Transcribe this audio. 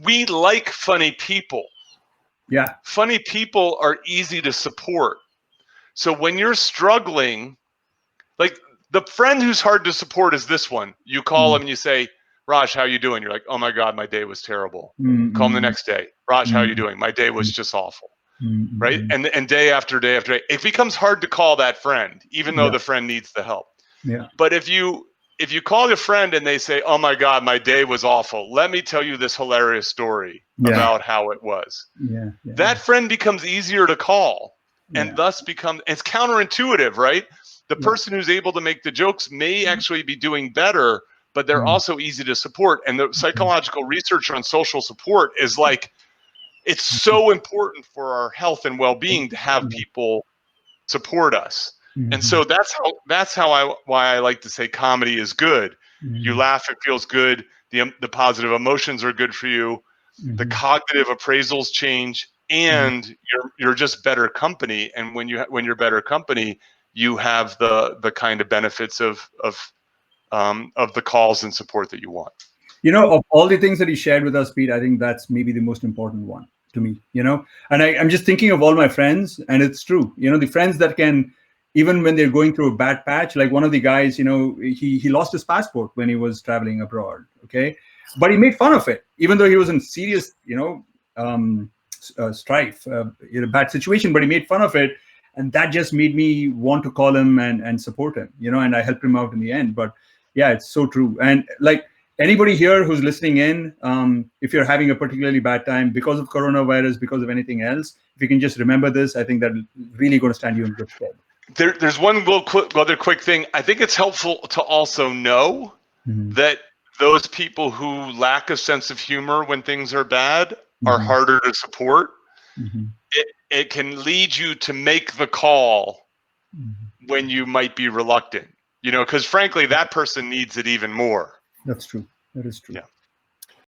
we like funny people. Yeah. Funny people are easy to support. So when you're struggling, like the friend who's hard to support is this one. You call him and you say, Raj, how you doing? You're like, oh my God, my day was terrible. Call him the next day. Raj, how you doing? My day was just awful. Right? And day after day after day, it becomes hard to call that friend, even though Yeah. the friend needs the help. Yeah. But if you call your friend and they say, oh my God, my day was awful, let me tell you this hilarious story about how it was. Yeah. That friend becomes easier to call and Yeah. thus it's counterintuitive, right? The Yeah. person who's able to make the jokes may actually be doing better, but they're also easy to support. And the psychological research on social support is like, it's so important for our health and well-being to have people support us. And so that's why I like to say comedy is good. You laugh, it feels good. The positive emotions are good for you. The cognitive appraisals change, and you're just better company. And when you're better company, you have the kind of benefits of the calls and support that you want. Of all the things that he shared with us, Pete, I think that's maybe the most important one to me. And I'm just thinking of all my friends, and it's true. The friends that can, even when they're going through a bad patch, like one of the guys, he lost his passport when he was traveling abroad. Okay, but he made fun of it, even though he was in serious, strife, bad situation. But he made fun of it, and that just made me want to call him and support him. And I helped him out in the end. But yeah, it's so true. And like, anybody here who's listening in, if you're having a particularly bad time because of coronavirus, because of anything else, if you can just remember this, I think that's really going to stand you in good stead. There's one other quick thing. I think it's helpful to also know that those people who lack a sense of humor when things are bad are harder to support. It can lead you to make the call when you might be reluctant, because frankly, that person needs it even more. That's true. That is true. Yeah.